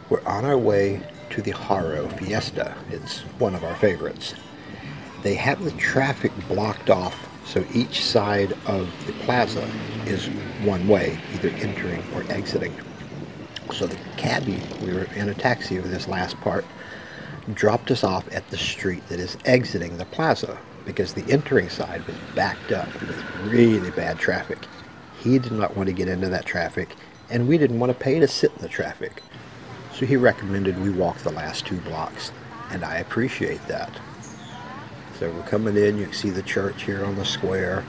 We're on our way to the Jaro Fiesta. It's one of our favorites. They have the traffic blocked off, so each side of the plaza is one way, either entering or exiting. So the cabbie, we were in a taxi over this last part, dropped us off at the street that is exiting the plaza because the entering side was backed up with really bad traffic. He did not want to get into that traffic, and we didn't want to pay to sit in the traffic. So he recommended we walk the last 2 blocks, and I appreciate that. So we're coming in, you can see the church here on the square.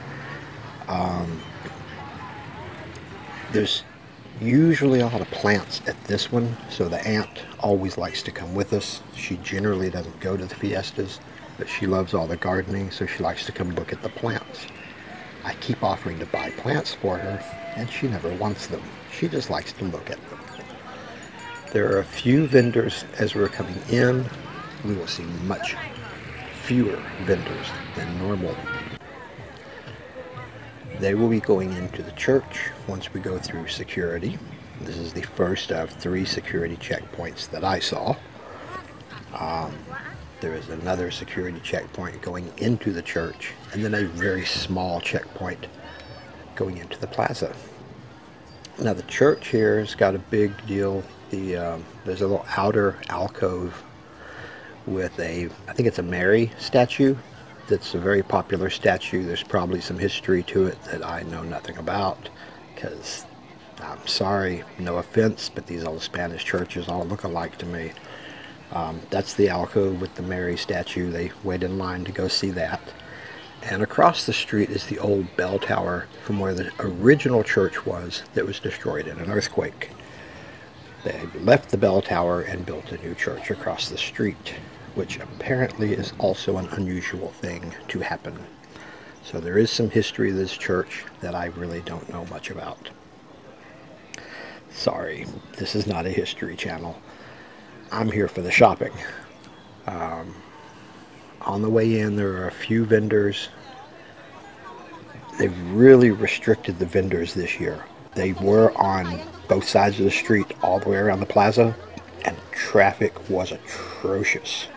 There's usually a lot of plants at this one, so the aunt always likes to come with us. She generally doesn't go to the fiestas, but she loves all the gardening, so she likes to come look at the plants. I keep offering to buy plants for her, and she never wants them. She just likes to look at them. There are a few vendors as we're coming in. We will see much fewer vendors than normal. They will be going into the church once we go through security. This is the first of 3 security checkpoints that I saw. There is another security checkpoint going into the church, and then a very small checkpoint going into the plaza. Now the church here has got a big deal. There's a little outer alcove with I think it's a Mary statue. That's a very popular statue. There's probably some history to it that I know nothing about, because I'm sorry, no offense, but these old Spanish churches all look alike to me. That's the alcove with the Mary statue. They wait in line to go see that. And across the street is the old bell tower from where the original church was that was destroyed in an earthquake. They left the bell tower and built a new church across the street, which apparently is also an unusual thing to happen. So there is some history of this church that I really don't know much about. Sorry, this is not a history channel. I'm here for the shopping. On the way in, there are a few vendors. They've really restricted the vendors this year. They were on both sides of the street all the way around the plaza, and traffic was atrocious.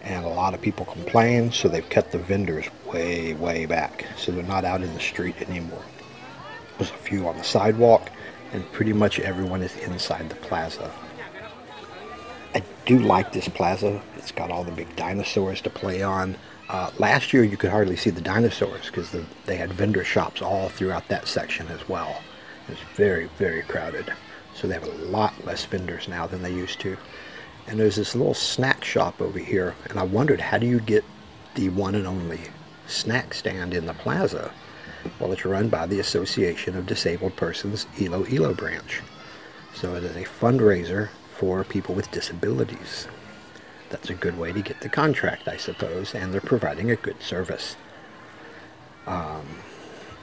And a lot of people complained, so they've cut the vendors way back, so they're not out in the street anymore. There's a few on the sidewalk, and pretty much everyone is inside the plaza. I do like this plaza. It's got all the big dinosaurs to play on. Last year you could hardly see the dinosaurs because they had vendor shops all throughout that section as well. It was very crowded. So they have a lot less vendors now than they used to. And there's this little snack shop over here, and I wondered, how do you get the one and only snack stand in the plaza? Well, it's run by the Association of Disabled Persons Iloilo branch. So it is a fundraiser for people with disabilities. That's a good way to get the contract, I suppose, and they're providing a good service.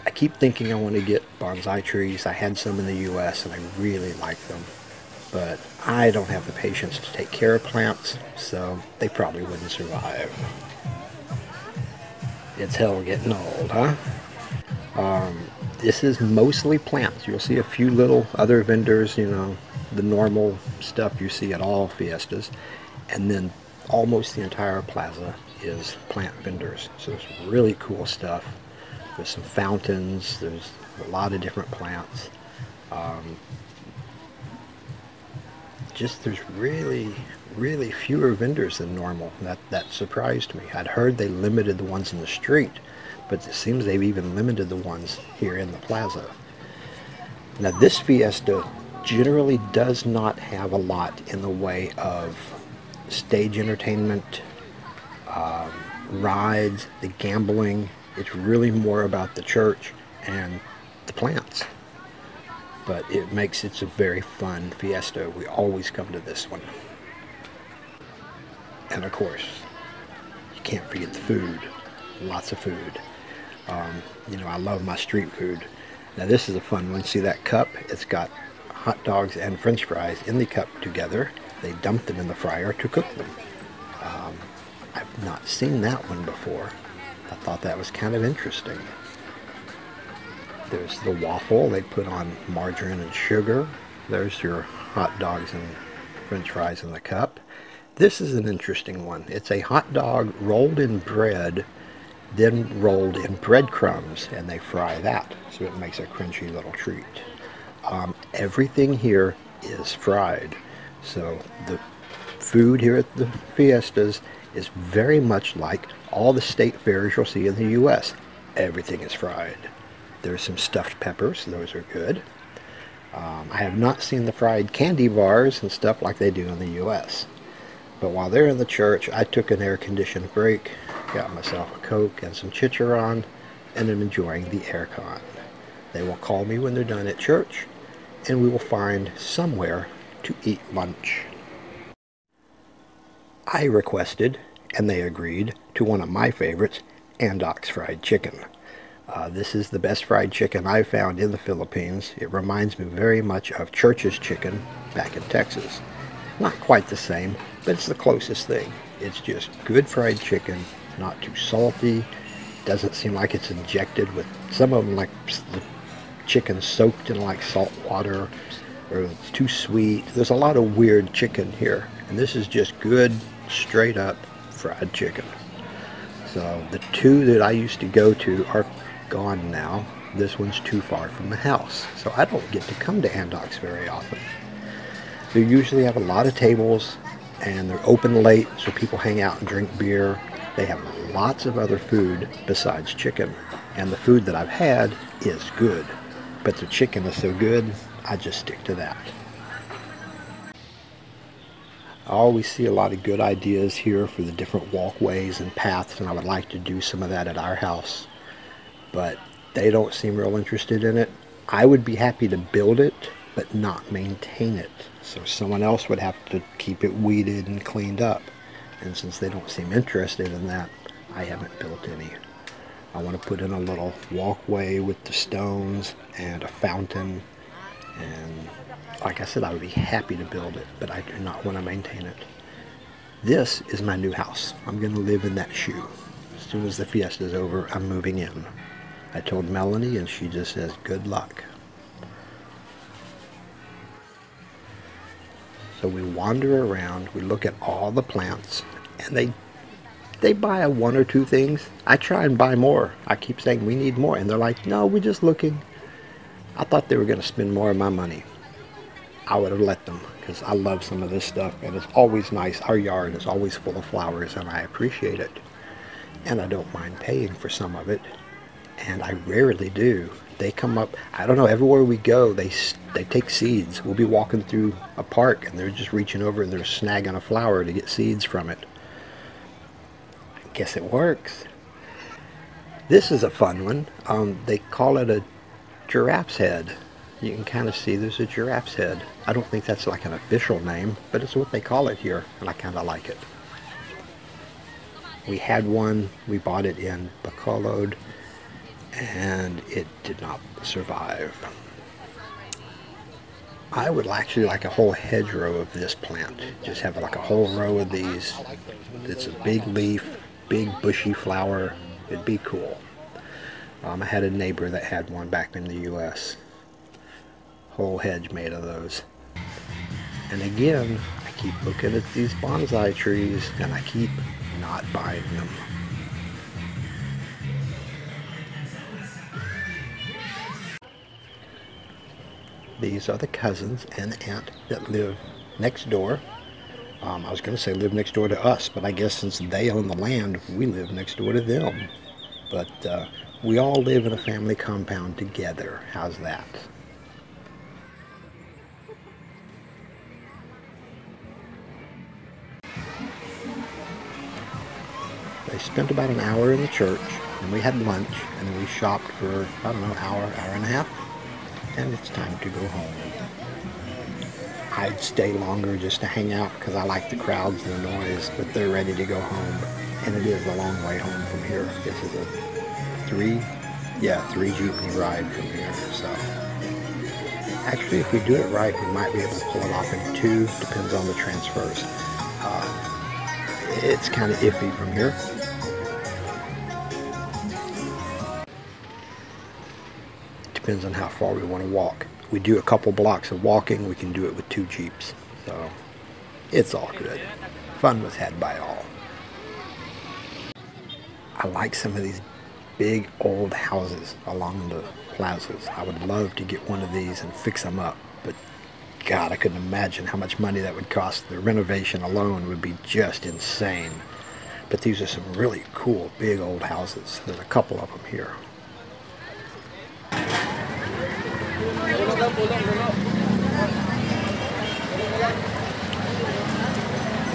I keep thinking I want to get bonsai trees. I had some in the US and I really like them, but I don't have the patience to take care of plants, so they probably wouldn't survive. It's hell getting old, huh? This is mostly plants. You'll see a few little other vendors, you know, the normal stuff you see at all fiestas, and then almost the entire plaza is plant vendors. So there's really cool stuff. There's some fountains, there's a lot of different plants. There's really fewer vendors than normal. That surprised me. I'd heard they limited the ones in the street, but it seems they've even limited the ones here in the plaza. Now this fiesta generally does not have a lot in the way of stage entertainment, rides, the gambling. It's really more about the church and the plants. But it's a very fun fiesta. We always come to this one. And of course, you can't forget the food. Lots of food. You know, I love my street food. Now this is a fun one. See that cup? It's got hot dogs and french fries in the cup together. They dump them in the fryer to cook them. I've not seen that one before. I thought that was kind of interesting. There's the waffle. They put on margarine and sugar. There's your hot dogs and french fries in the cup. This is an interesting one. It's a hot dog rolled in bread, then rolled in breadcrumbs, and they fry that, so it makes a crunchy little treat. Everything here is fried, so the food here at the Fiestas is very much like all the state fairs you'll see in the U.S. Everything is fried. There's some stuffed peppers, those are good. I have not seen the fried candy bars and stuff like they do in the U.S. But while they're in the church, I took an air-conditioned break, got myself a Coke and some chicharron, and am enjoying the aircon. They will call me when they're done at church, and we will find somewhere to eat lunch. I requested, and they agreed, to one of my favorites, Andox fried chicken. This is the best fried chicken I've found in the Philippines. It reminds me very much of Church's chicken back in Texas. Not quite the same, but it's the closest thing. It's just good fried chicken, not too salty. Doesn't seem like it's injected with, some of them like the chicken soaked in like salt water, or it's too sweet. There's a lot of weird chicken here, and this is just good, straight up fried chicken. So the two that I used to go to are gone now. This one's too far from the house, so I don't get to come to Andox very often. They usually have a lot of tables, and they're open late, so people hang out and drink beer. They have lots of other food besides chicken, and the food that I've had is good, but the chicken is so good, I just stick to that. I always see a lot of good ideas here for the different walkways and paths, and I would like to do some of that at our house, but they don't seem real interested in it. I would be happy to build it, but not maintain it. So someone else would have to keep it weeded and cleaned up. And since they don't seem interested in that, I haven't built any. I want to put in a little walkway with the stones and a fountain. And like I said, I would be happy to build it, but I do not want to maintain it. This is my new house. I'm going to live in that shoe. As soon as the fiesta is over, I'm moving in. I told Melanie, and she just says, good luck. So we wander around, we look at all the plants, and they buy one or two things. I try and buy more. I keep saying we need more, and they're like, no, we're just looking. I thought they were going to spend more of my money. I would have let them, because I love some of this stuff, and it's always nice. Our yard is always full of flowers, and I appreciate it. And I don't mind paying for some of it, and I rarely do. They come up, I don't know, everywhere we go, they take seeds. We'll be walking through a park, and they're just reaching over and they're snagging a flower to get seeds from it. I guess it works. This is a fun one. They call it a giraffe's head. You can kind of see there's a giraffe's head. I don't think that's like an official name, but it's what they call it here, and I kind of like it. We had one, we bought it in Bacolod, and it did not survive. I would actually like a whole hedgerow of this plant. Just have like a whole row of these. It's a big leaf, big bushy flower. It'd be cool. I had a neighbor that had one back in the U.S. Whole hedge made of those. And again, I keep looking at these bonsai trees, and I keep not buying them. These are the cousins and aunt that live next door. I was going to say live next door to us, but I guess since they own the land, we live next door to them. But we all live in a family compound together. How's that? They spent about an hour in the church, and we had lunch, and then we shopped for, I don't know, hour and a half. And it's time to go home. I'd stay longer just to hang out because I like the crowds and the noise, but they're ready to go home. And it is a long way home from here. This is a three jeepney ride from here. So actually, if we do it right, we might be able to pull it off in 2. Depends on the transfers. It's kind of iffy from here. depends on how far we want to walk. We do a couple blocks of walking, we can do it with 2 Jeeps. So it's all good. Fun was had by all. I like some of these big old houses along the plazas. I would love to get one of these and fix them up, but God, I couldn't imagine how much money that would cost. The renovation alone would be just insane. But these are some really cool big old houses. There's a couple of them here.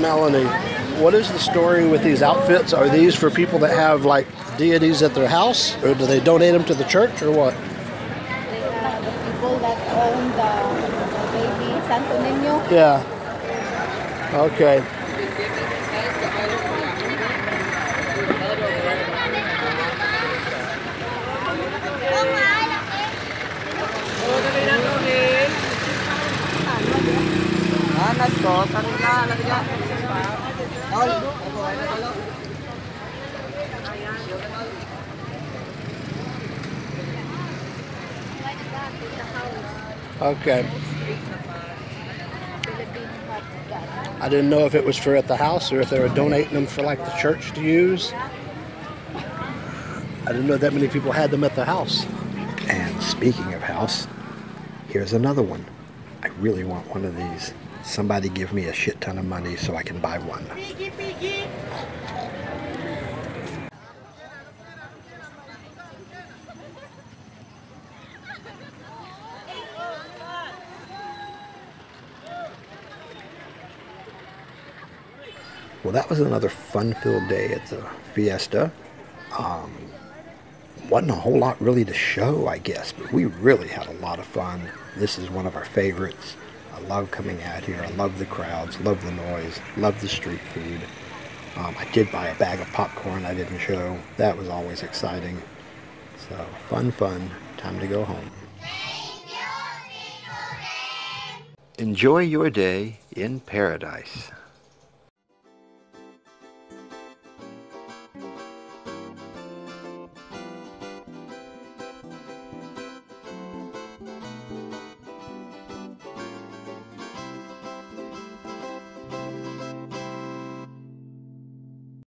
Melanie, what is the story with these outfits? Are these for people that have like deities at their house, or do they donate them to the church, or what? They have the people that own the baby Santo Niño. Yeah. Okay. Okay. I didn't know if it was for at the house or if they were donating them for like the church to use. I didn't know that many people had them at the house. And speaking of house, here's another one. I really want one of these. Somebody give me a shit ton of money so I can buy one. Well, that was another fun-filled day at the Fiesta. Wasn't a whole lot really to show, I guess, but we really had a lot of fun. This is one of our favorites. I love coming out here. I love the crowds, love the noise, love the street food. I did buy a bag of popcorn I didn't show. That was always exciting. So, fun, fun. Time to go home. Enjoy your day in paradise.